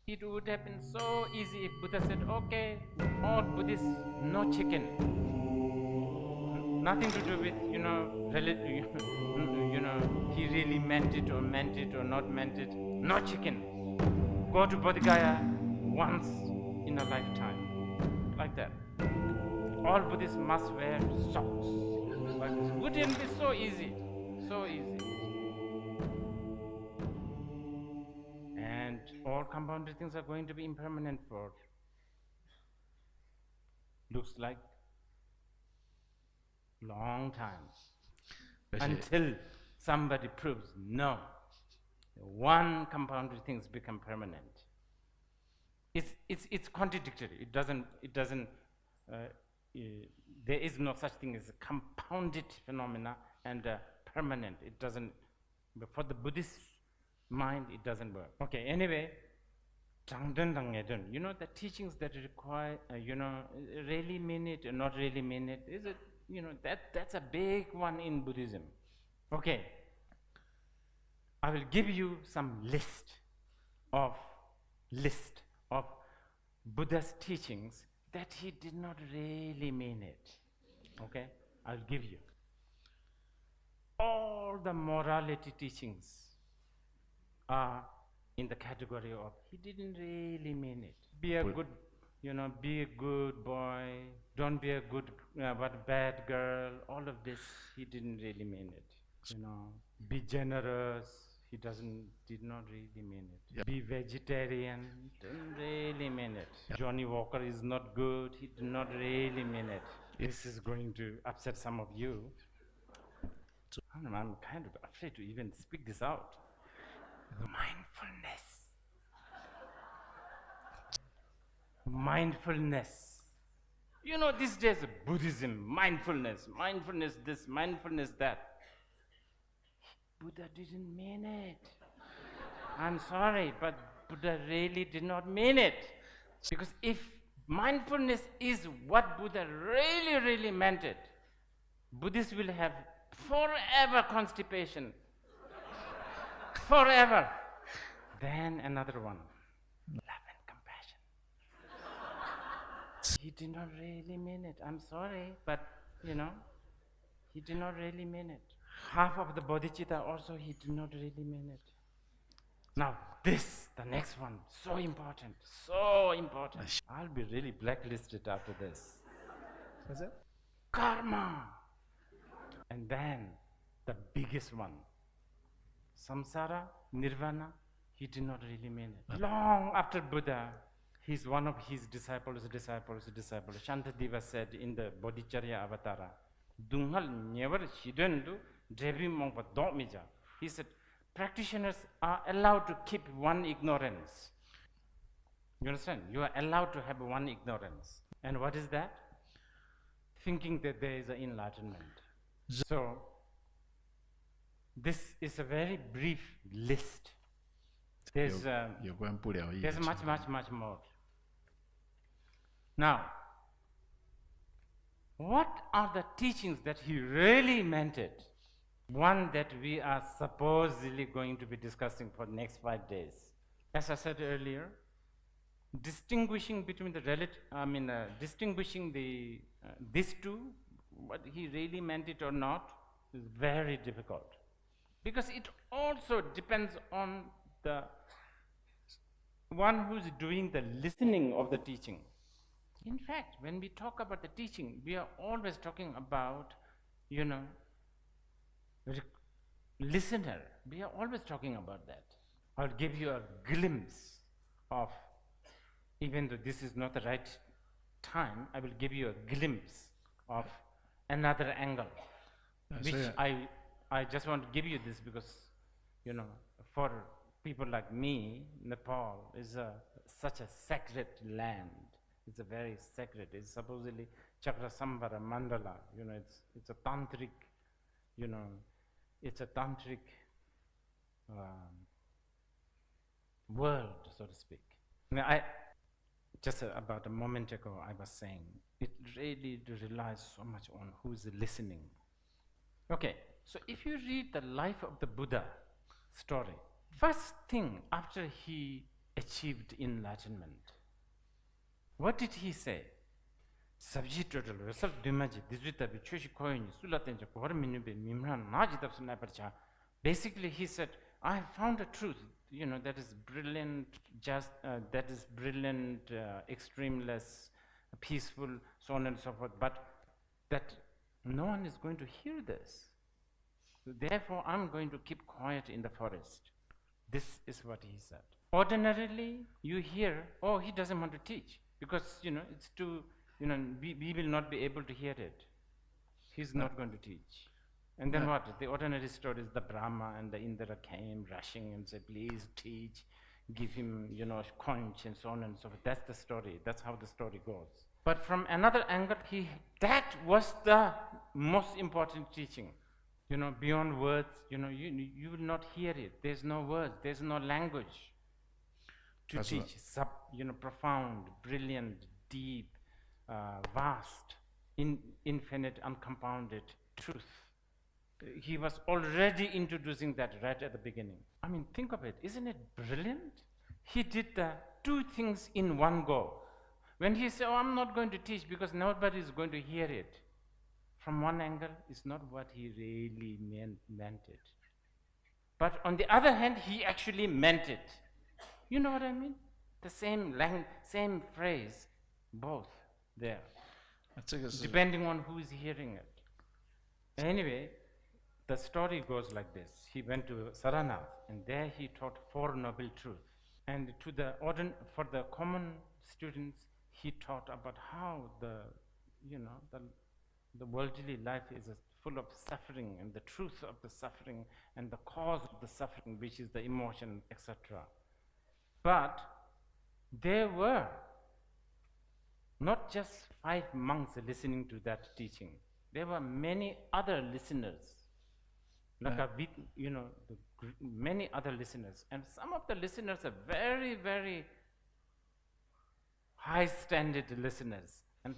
It would have been so easy if Buddha said, okay, all Buddhists, no chicken. Nothing to do with, he really meant it or not meant it. No chicken. Go to Bodh Gaya once in a lifetime. Like that. All Buddhists must wear socks. Like this. Wouldn't be so easy. So easy. And all compounded things are going to be impermanent for, looks like, long time. Until somebody proves no. One compounded things become permanent. It's contradictory. It doesn't there is no such thing as a compounded phenomena and permanent. It doesn't, for the Buddhist mind, it doesn't work. Okay, anyway, the teachings that require, really mean it or not really mean it, is it, that's a big one in Buddhism. Okay, I will give you some list of Buddha's teachings that he did not really mean it. Okay, I'll give you. All the morality teachings are in the category of he didn't really mean it. Be a good, be a good boy. Don't be a good, but bad girl. All of this, he didn't really mean it. Be generous. He did not really mean it. Yeah. Be vegetarian. Didn't really mean it. Yeah. Johnny Walker is not good. He did not really mean it. This is going to upset some of you. I'm kind of afraid to even speak this out. Mindfulness. These days Buddhism, mindfulness this, mindfulness that. Buddha didn't mean it. I'm sorry, but Buddha really did not mean it. Because if mindfulness is what Buddha really, really meant it, Buddhists will have forever constipation. Forever. Then another one. Love and compassion. He did not really mean it. I'm sorry, but he did not really mean it. Half of the bodhicitta also he did not really mean it. Now the next one, so important. I'll be really blacklisted after this. What's that? Karma. And then the biggest one, samsara, nirvana, he did not really mean it. Long after Buddha, one of his disciples, Shantadeva said in the Bodhicharya Avatara, Dunghal never hidendu Devi Mongpa Domija. He said, practitioners are allowed to keep one ignorance. You understand? You are allowed to have one ignorance. And what is that? Thinking that there is an enlightenment. So, this is a very brief list. There's much more. Now, what are the teachings that he really meant it? One that we are supposedly going to be discussing for the next 5 days. As I said earlier, distinguishing between distinguishing these two, what he really meant it or not, is very difficult. Because it also depends on the one who's doing the listening of the teaching. In fact, when we talk about the teaching, we are always talking about, listener. We are always talking about that. I'll give you a glimpse of, even though this is not the right time, I will give you a glimpse of another angle, which I just want to give you this because, for people like me, Nepal is such a sacred land. It's a very sacred. It's supposedly Chakrasambhara Mandala. It's a tantric. It's a tantric world, so to speak. Just about a moment ago, I was saying it really relies so much on who's listening. Okay, so if you read the life of the Buddha story, first thing after he achieved enlightenment. What did he say? Sabji total result dimaji dizuta bi choshi koyni sulaten ja kor minu be mimran naji tapsu na parcha. Basically he said, I have found a truth, that is brilliant, extremeless, peaceful, so on and so forth, but that no one is going to hear this. So therefore, I'm going to keep quiet in the forest. This is what he said. Ordinarily, you hear, oh, he doesn't want to teach, because, it's too, we will not be able to hear it. He's not going to teach. And then what? The ordinary story is the Brahma and the Indra came rushing and said, please teach, give him, conch and so on and so forth. That's the story. That's how the story goes. But from another angle, that was the most important teaching. Beyond words, you will not hear it. There's no words, there's no language to teach. Profound, brilliant, deep, vast, infinite, uncompounded truth. He was already introducing that right at the beginning. I mean, think of it. Isn't it brilliant? He did the two things in one go. When he said, oh, I'm not going to teach because nobody is going to hear it, from one angle, it's not what he really meant it. But on the other hand, he actually meant it. You know what I mean? The same phrase, both there, depending on who is hearing it. Anyway, the story goes like this. He went to Saranath, and there he taught 4 noble truths. And for the common students, he taught about how the worldly life is full of suffering, and the truth of the suffering, and the cause of the suffering, which is the emotion, etc. But there were not just 5 monks listening to that teaching. There were many other listeners. Many other listeners, and some of the listeners are very, very high-standard listeners, and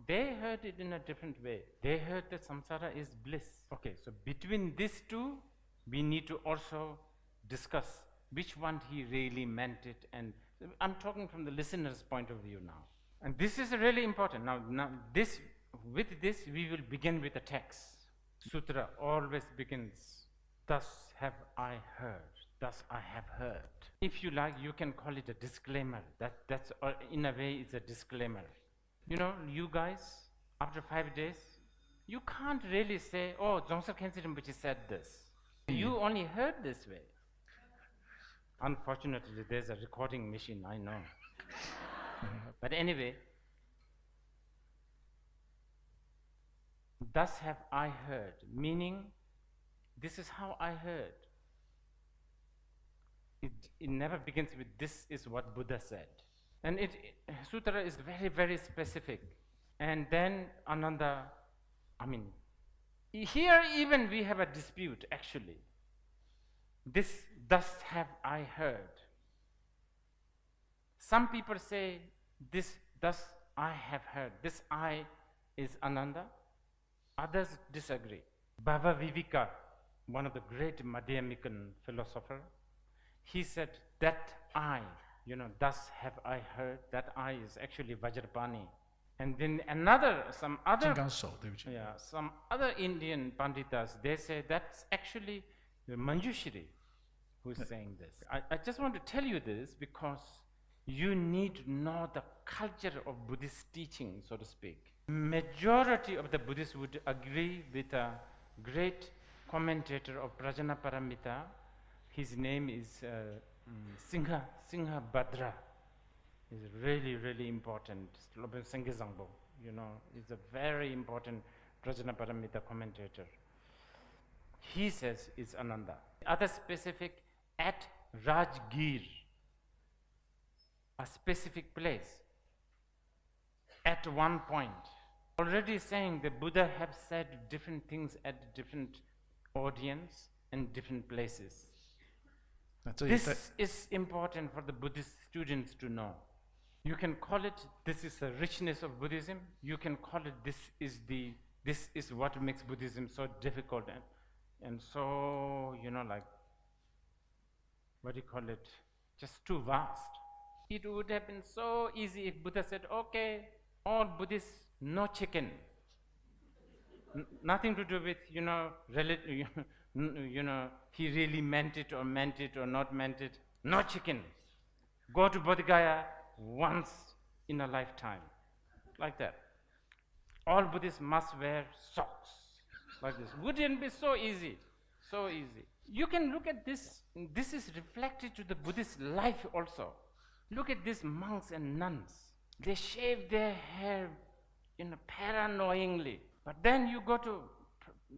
they heard it in a different way. They heard that samsara is bliss. Okay, so between these two, we need to also discuss which one he really meant it, and I'm talking from the listener's point of view now. And this is really important. Now with this, we will begin with the text. Sutra always begins, thus have I heard, thus I have heard. If you like, you can call it a disclaimer. That's in a way, it's a disclaimer. You guys, after 5 days, you can't really say, oh, Dzongsa Khyentse Rinpoche said this. You only heard this way. Unfortunately, there's a recording machine, I know. But anyway, thus have I heard, meaning this is how I heard. It never begins with this is what Buddha said. And sutra is very, very specific. And then Ananda, here even we have a dispute actually. This, thus have I heard. Some people say this, thus I have heard. This I is Ananda. Others disagree. Bhava Viveka, one of the great Madhyamikan philosopher, he said that I, thus have I heard, that I is actually Vajrapani. And then some other Indian Panditas, they say that's actually Manjushri who is saying this. I just want to tell you this because you need to know the culture of Buddhist teaching, so to speak. Majority of the Buddhists would agree with a great commentator of Prajnaparamita. His name is Singha Bhadra. He's really, really important. Sengizangbo, is a very important Prajnaparamita commentator. He says it's Ananda. Other specific, at Rajgir, a specific place, at one point. Already saying the Buddha have said different things at different audience and different places. This is important for the Buddhist students to know. You can call it, this is the richness of Buddhism. You can call it, this is what makes Buddhism so difficult and so, what do you call it, just too vast. It would have been so easy if Buddha said, okay, all Buddhists, no chicken. Nothing to do with, he really meant it or not meant it. No chicken. Go to Bodh Gaya once in a lifetime. Like that. All Buddhists must wear socks. Like this. Wouldn't be so easy. So easy. You can look at this. This is reflected to the Buddhist life also. Look at these monks and nuns. They shave their hair paranoidly. But then you go to,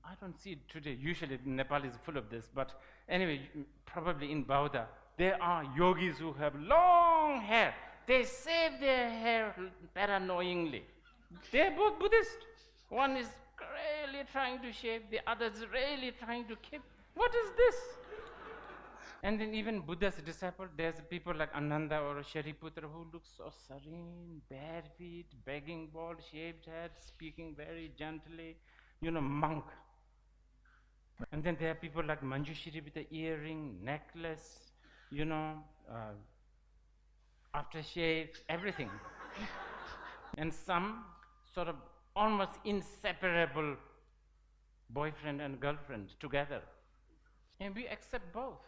I don't see it today, usually Nepal is full of this, but anyway, probably in Bauda, there are yogis who have long hair. They shave their hair paranoidly. They're both Buddhist. One is really trying to shave, the other is really trying to keep. What is this? And then even Buddha's disciple, there's people like Ananda or Shariputra who look so serene, bare feet, begging bowl, shaved head, speaking very gently, monk. And then there are people like Manjushri with the earring, necklace, aftershave, everything. And some sort of almost inseparable boyfriend and girlfriend together. And we accept both.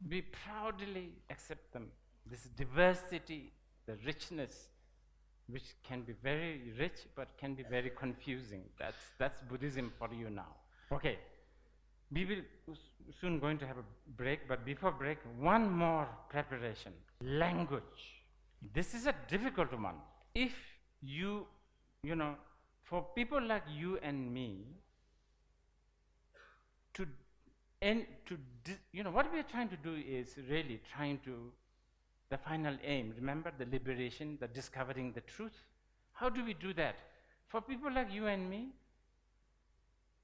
We proudly accept them. This diversity, the richness, which can be very rich but can be very confusing. That's Buddhism for you now. Okay, we will soon going to have a break, but before break, one more preparation. Language. This is a difficult one. If for people like you and me, what we are trying to do is really trying to, the final aim, remember the liberation, the discovering the truth. How do we do that? For people like you and me,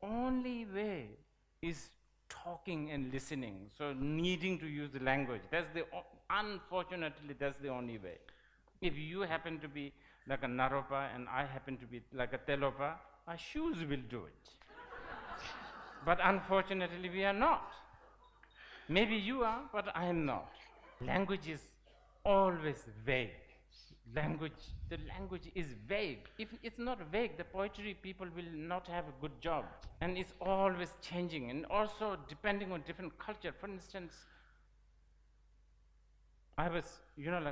only way is talking and listening, so needing to use the language. Unfortunately, that's the only way. If you happen to be like a Naropa and I happen to be like a Telopa, our shoes will do it. But unfortunately, we are not. Maybe you are, but I am not. Language is always vague. The language is vague. If it's not vague, the poetry people will not have a good job. And it's always changing, and also depending on different culture. For instance, I was,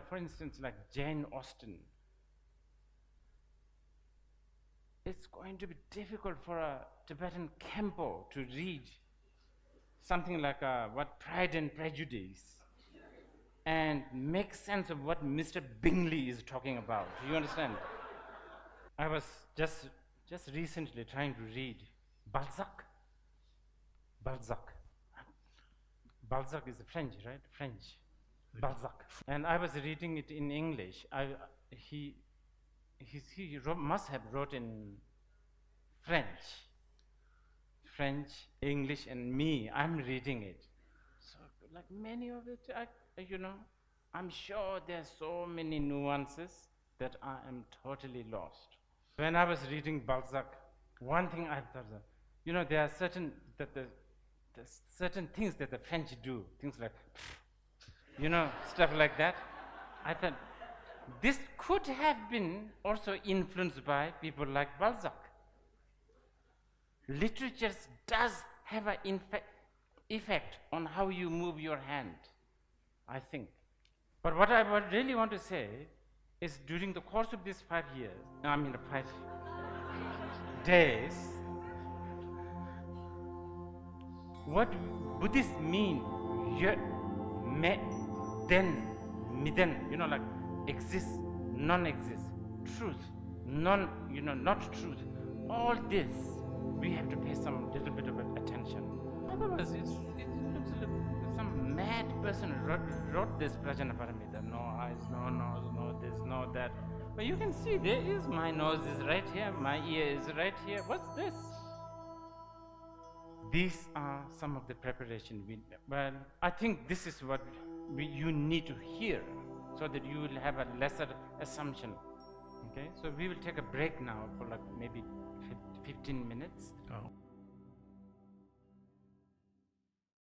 for instance, like Jane Austen. It's going to be difficult for a Tibetan Khenpo to read something like what Pride and Prejudice and make sense of what Mr. Bingley is talking about. Do you understand? I was just recently trying to read Balzac. Balzac is French, right? French. Balzac. And I was reading it in English. He must have wrote in French, English, and me, I'm reading it. So like many of it, I'm sure there's so many nuances that I am totally lost. When I was reading Balzac, one thing I thought, there are certain things that the French do, things like, stuff like that. I thought, this could have been also influenced by people like Balzac. Literature does have an effect on how you move your hand, I think. But what I really want to say is during the course of these 5 days, what Buddhists mean, like exist, non-exist, truth, not truth. All this, we have to pay some little bit of attention. Otherwise, it looks like some mad person wrote this Prajanaparamita. No eyes, no nose, no this, no that. But you can see there is, my nose is right here, my ear is right here. What's this? These are some of the preparation. But I think this is what you need to hear, so that you will have a lesser assumption. Okay, so we will take a break now for like maybe 15 minutes. Oh.